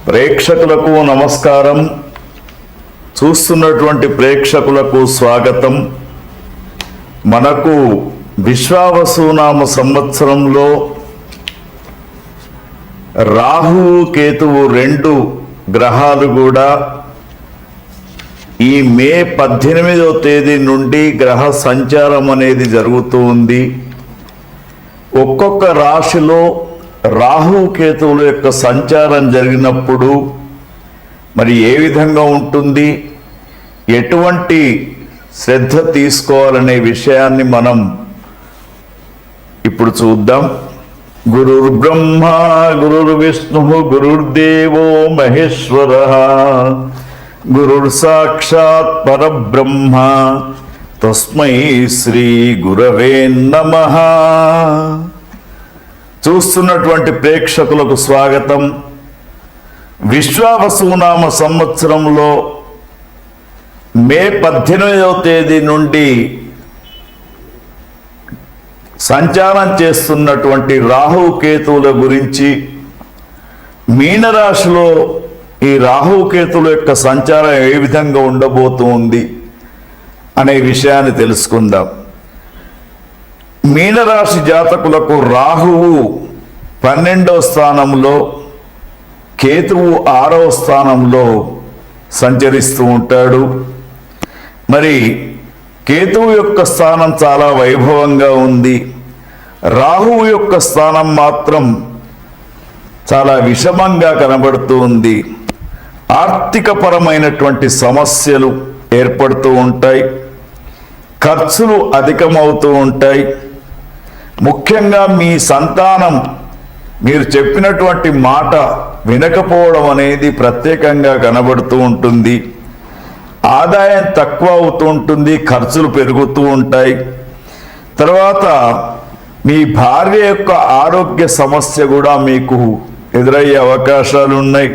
ప్రేక్షకులకు నమస్కారం. చూస్తున్నటువంటి ప్రేక్షకులకు స్వాగతం. మనకు విశ్వావసునామ సంవత్సరంలో రాహువు కేతువు రెండు గ్రహాలు కూడా ఈ మే 18వ తేదీ నుండి గ్రహ సంచారం అనేది జరుగుతూ ఉంది. ఒక్కొక్క రాశిలో రాహు కేతువుల యొక్క సంచారం జరిగినప్పుడు మరి ఏ విధంగా ఉంటుంది, ఎటువంటి శ్రద్ధ తీసుకోవాలనే విషయాన్ని మనం ఇప్పుడు చూద్దాం. గురుర్ బ్రహ్మ గురుర్ విష్ణు గురుర్దేవో మహేశ్వర గురుర్ సాక్షాత్ పరబ్రహ్మ తస్మై శ్రీ గురవే నమః. చూస్తున్నటువంటి ప్రేక్షకులకు స్వాగతం. విశ్వావసునామ సంవత్సరంలో మే 18వ తేదీ నుండి సంచారం చేస్తున్నటువంటి రాహు కేతువుల గురించి, మీనరాశిలో ఈ రాహు కేతువుల యొక్క సంచారం ఏ విధంగా ఉండబోతుంది అనే విషయాన్ని తెలుసుకుందాం. మీనరాశి జాతకులకు రాహువు 12వ స్థానంలో, కేతువు 6వ స్థానంలో సంచరిస్తూ ఉంటాడు. మరి కేతువు యొక్క స్థానం చాలా వైభవంగా ఉంది. రాహువు యొక్క స్థానం మాత్రం చాలా విషమంగా కనబడుతూ ఉంది. ఆర్థికపరమైనటువంటి సమస్యలు ఏర్పడుతూ ఉంటాయి, ఖర్చులు అధికమవుతూ ఉంటాయి. ముఖ్యంగా మీ సంతానం మీరు చెప్పినటువంటి మాట వినకపోవడం అనేది ప్రత్యేకంగా కనబడుతూ ఉంటుంది. ఆదాయం తక్కువ అవుతూ ఉంటుంది, ఖర్చులు పెరుగుతూ ఉంటాయి. తర్వాత మీ భార్య యొక్క ఆరోగ్య సమస్య కూడా మీకు ఎదురయ్యే అవకాశాలు ఉన్నాయి.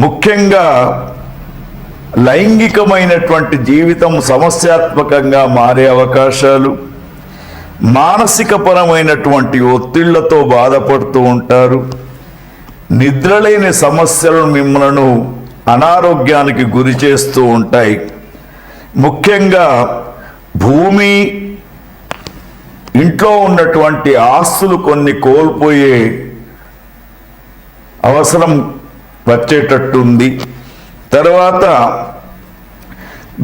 ముఖ్యంగా లైంగికమైనటువంటి జీవితం సమస్యాత్మకంగా మారే అవకాశాలు, మానసికపరమైనటువంటి ఒత్తిళ్లతో బాధపడుతూ ఉంటారు. నిద్రలేని సమస్యలను మిమ్మల్ని అనారోగ్యానికి గురి చేస్తూ ఉంటాయి. ముఖ్యంగా భూమి, ఇంట్లో ఉన్నటువంటి ఆస్తులు కొన్ని కోల్పోయే అవసరం వచ్చేటట్టుంది. తర్వాత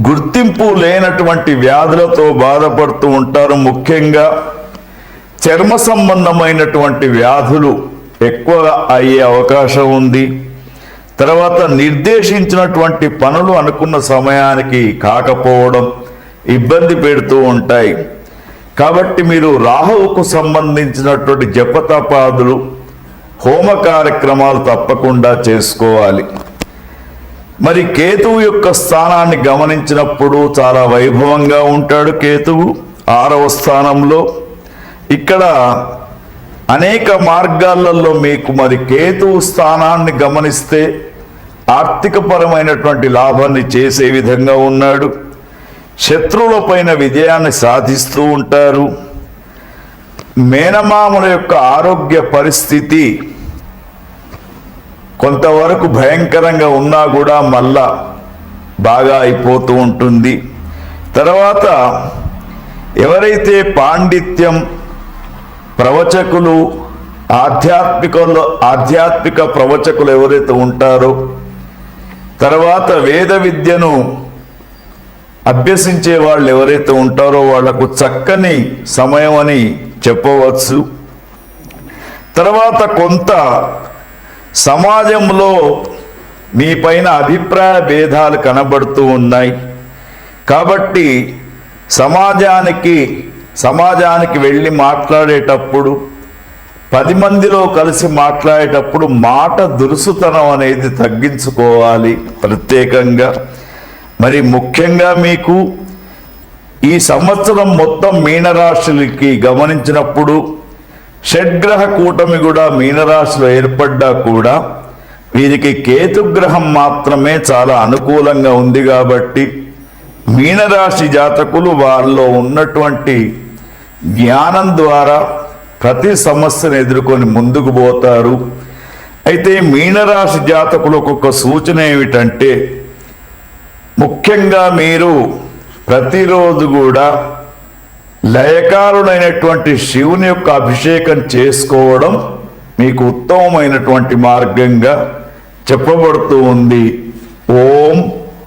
గుర్తింపు లేనటువంటి వ్యాధులతో బాధపడుతూ ఉంటారు. ముఖ్యంగా చర్మ సంబంధమైనటువంటి వ్యాధులు ఎక్కువగా అయ్యే అవకాశం ఉంది. తర్వాత నిర్దేశించినటువంటి పనులు అనుకున్న సమయానికి కాకపోవడం ఇబ్బంది పెడుతూ ఉంటాయి. కాబట్టి మీరు రాహువుకు సంబంధించినటువంటి జపతపాదులు, హోమ కార్యక్రమాలు తప్పకుండా చేసుకోవాలి. మరి కేతువు యొక్క స్థానాన్ని గమనించినప్పుడు చాలా వైభవంగా ఉంటాడు. కేతువు 6వ స్థానంలో. ఇక్కడ అనేక మార్గాలలో మీకు మరి కేతువు స్థానాన్ని గమనిస్తే ఆర్థికపరమైనటువంటి లాభాన్ని చేసే విధంగా ఉన్నాడు. శత్రువుల పైన విజయాన్ని సాధిస్తూ ఉంటారు. మేనమామల యొక్క ఆరోగ్య పరిస్థితి కొంతవరకు భయంకరంగా ఉన్నా కూడా మళ్ళా బాగా అయిపోతూ ఉంటుంది. తర్వాత ఎవరైతే పాండిత్యం, ప్రవచకులు, ఆధ్యాత్మిక ప్రవచకులు ఎవరైతే ఉంటారో, తర్వాత వేద విద్యను అభ్యసించే వాళ్ళు ఎవరైతే ఉంటారో వాళ్లకు చక్కని సమయం అని చెప్పవచ్చు. తర్వాత కొంత సమాజంలో మీ పైన అభిప్రాయ భేదాలు కనబడుతూ ఉన్నాయి. కాబట్టి సమాజానికి వెళ్ళి మాట్లాడేటప్పుడు, 10 మందిలో కలిసి మాట్లాడేటప్పుడు మాట దురుసుతనం అనేది తగ్గించుకోవాలి ప్రత్యేకంగా. మరి ముఖ్యంగా మీకు ఈ సంవత్సరం మొత్తం మీనరాశులకి గమనించినప్పుడు షడ్గ్రహ కూటమి కూడా మీనరాశిలో ఏర్పడ్డా కూడా వీరికి కేతుగ్రహం మాత్రమే చాలా అనుకూలంగా ఉంది. కాబట్టి మీనరాశి జాతకులు వాళ్ళలో ఉన్నటువంటి జ్ఞానం ద్వారా ప్రతి సమస్యను ఎదుర్కొని ముందుకు పోతారు. అయితే మీనరాశి జాతకులకు ఒక సూచన ఏమిటంటే, ముఖ్యంగా మీరు ప్రతిరోజు కూడా లయకారుడైనటువంటి శివుని యొక్క అభిషేకం చేసుకోవడం మీకు ఉత్తమమైనటువంటి మార్గంగా చెప్పబడుతూ ఉంది. ఓం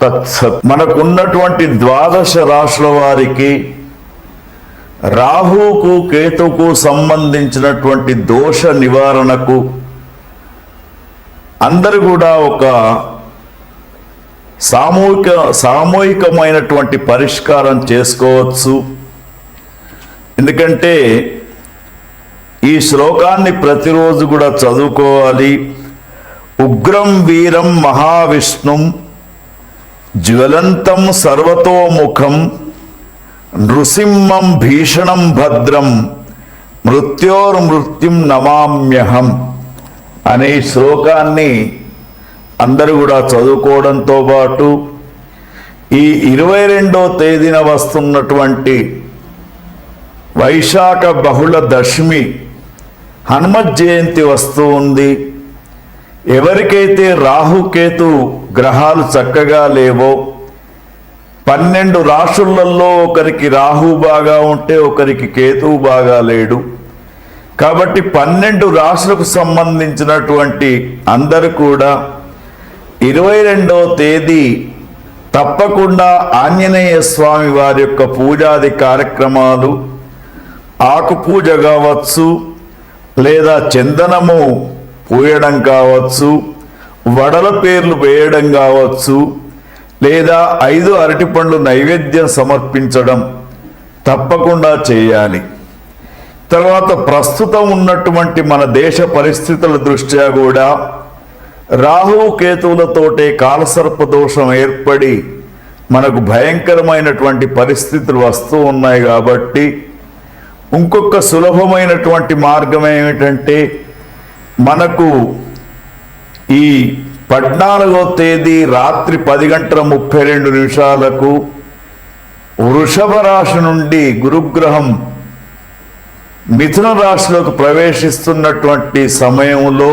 తత్సత్. మనకున్నటువంటి ద్వాదశ రాశుల వారికి రాహుకు కేతుకు సంబంధించినటువంటి దోష నివారణకు అందరూ కూడా ఒక సామూహికమైనటువంటి పరిష్కారం చేసుకోవచ్చు. ఎందుకంటే ఈ శ్లోకాన్ని ప్రతిరోజు కూడా చదువుకోవాలి. ఉగ్రం వీరం మహావిష్ణుం జ్వలంతం సర్వతోముఖం నృసింహం భీషణం భద్రం మృత్యోర్మృత్యుం నమామ్యహం అనే శ్లోకాన్ని అందరూ కూడా చదువుకోవడంతో పాటు ఈ 22వ తేదీన వస్తున్నటువంటి వైశాఖ బహుళ దశమి హనుమత్ జయంతి వస్తూ ఉంది. ఎవరికైతే రాహుకేతు గ్రహాలు చక్కగా లేవో, 12 రాశులలో ఒకరికి రాహు బాగా ఉంటే ఒకరికి కేతువు బాగా లేడు. కాబట్టి 12 రాశులకు సంబంధించినటువంటి అందరూ కూడా 22వ తేదీ తప్పకుండా ఆంజనేయ స్వామి వారి యొక్క పూజాది కార్యక్రమాలు, ఆకు పూజ కావచ్చు, లేదా చందనము పూయడం కావచ్చు, వడల పేర్లు వేయడం కావచ్చు, లేదా 5 అరటిపండ్లు నైవేద్యం సమర్పించడం తప్పకుండా చేయాలి. తర్వాత ప్రస్తుతం ఉన్నటువంటి మన దేశ పరిస్థితుల దృష్ట్యా కూడా రాహు కేతువులతోటే కాలసర్ప దోషం ఏర్పడి మనకు భయంకరమైనటువంటి పరిస్థితులు వస్తూ ఉన్నాయి. కాబట్టి ఇంకొక సులభమైనటువంటి మార్గం ఏమిటంటే, మనకు ఈ 14వ తేదీ రాత్రి 10:32 వృషభ రాశి నుండి గురుగ్రహం మిథున రాశిలోకి ప్రవేశిస్తున్నటువంటి సమయంలో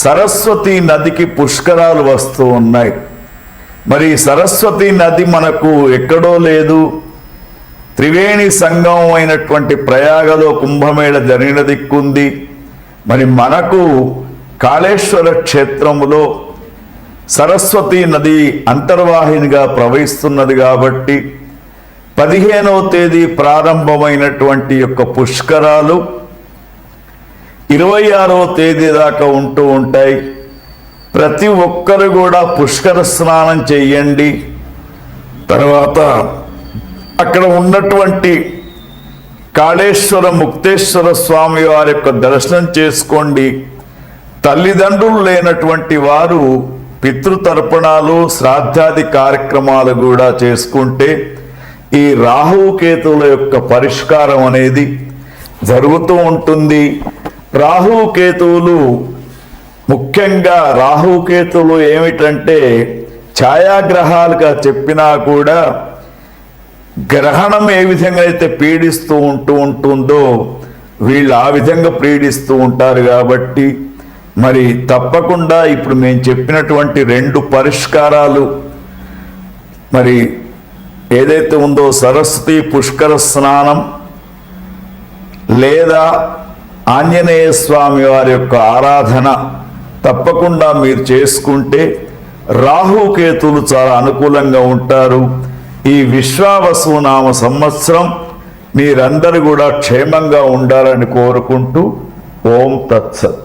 సరస్వతి నదికి పుష్కరాలు వస్తూ ఉన్నాయి. మరి సరస్వతి నది మనకు ఎక్కడో లేదు, త్రివేణి సంగమం అయినటువంటి ప్రయాగలో కుంభమేళ జరిగిన దిక్కుంది. మరి మనకు కాళేశ్వర క్షేత్రములో సరస్వతి నది అంతర్వాహినిగా ప్రవహిస్తున్నది. కాబట్టి 15వ తేదీ ప్రారంభమైనటువంటి యొక్క పుష్కరాలు 26వ తేదీ దాకా ఉంటూ ఉంటాయి. ప్రతి ఒక్కరు కూడా పుష్కర స్నానం చెయ్యండి. తర్వాత అక్కడ ఉన్నటువంటి కాళేశ్వర ముక్తేశ్వర స్వామి వారి యొక్క దర్శనం చేసుకోండి. తల్లిదండ్రులు లేనటువంటి వారు పితృతర్పణాలు, శ్రాద్ధాది కార్యక్రమాలు కూడా చేసుకుంటే ఈ రాహుకేతువుల యొక్క పరిష్కారం అనేది జరుగుతూ ఉంటుంది. రాహుకేతువులు ముఖ్యంగా రాహుకేతువులు ఏమిటంటే ఛాయాగ్రహాలుగా చెప్పినా కూడా గ్రహణం ఏ విధంగా అయితే పీడిస్తూ ఉంటుందో వీళ్ళు ఆ విధంగా పీడిస్తూ ఉంటారు. కాబట్టి మరి తప్పకుండా ఇప్పుడు మేము చెప్పినటువంటి 2 పరిష్కారాలు మరి ఏదైతే ఉందో సరస్వతి పుష్కర స్నానం లేదా ఆంజనేయ స్వామి వారి యొక్క ఆరాధన తప్పకుండా మీరు చేసుకుంటే రాహుకేతువులు చాలా అనుకూలంగా ఉంటారు. ఈ విశ్వావసు నామ సంవత్సరం మీరందరూ కూడా క్షేమంగా ఉండాలని కోరుకుంటూ ఓం తత్సత్.